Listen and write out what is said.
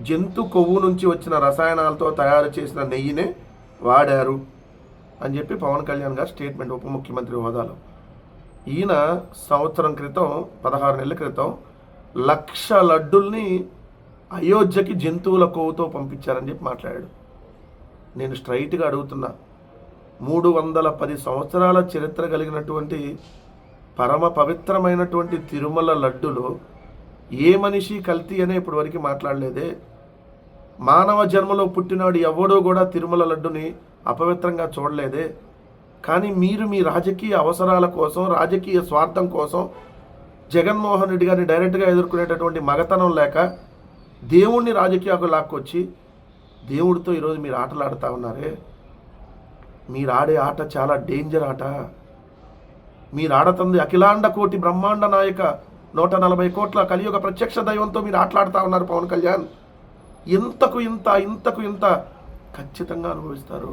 జంతు కొవ్వు నుంచి వచ్చిన రసాయనాలతో తయారు చేసిన నెయ్యినే వాడారు అని చెప్పి పవన్ కళ్యాణ్ గారు స్టేట్మెంట్, ఉప ముఖ్యమంత్రి హోదాలో. ఈయన సంవత్సరం క్రితం, 16 నెలల క్రితం 1,00,000 లడ్డుల్ని అయోధ్యకి జంతువుల కొవ్వుతో పంపించారని చెప్పి మాట్లాడాడు. నేను స్ట్రైట్గా అడుగుతున్నా, 310 సంవత్సరాల చరిత్ర కలిగినటువంటి పరమ పవిత్రమైనటువంటి తిరుమల లడ్డులో ఏ మనిషి కల్తీ అనే ఇప్పటివరకు మాట్లాడలేదే. మానవ జన్మలో పుట్టినాడు ఎవడో కూడా తిరుమల లడ్డుని అపవిత్రంగా చూడలేదే. కానీ మీరు మీ రాజకీయ అవసరాల కోసం, రాజకీయ స్వార్థం కోసం జగన్మోహన్ రెడ్డి గారిని డైరెక్ట్గా ఎదుర్కొనేటటువంటి మగతనం లేక దేవుణ్ణి రాజకీయాలకు లాక్కొచ్చి దేవుడితో ఈరోజు మీరు ఆటలాడుతూ ఉన్నారే. మీరు ఆడే ఆట చాలా డేంజర్ ఆట. మీరు ఆడుతుంది అఖిలాండ కోటి బ్రహ్మాండ నాయక 140 కోట్ల కలియుగ ప్రత్యక్ష దైవంతో మీరు ఆటలాడుతూ ఉన్నారు పవన్ కళ్యాణ్. ఇంతకు ఇంత ఖచ్చితంగా అనుభవిస్తారు.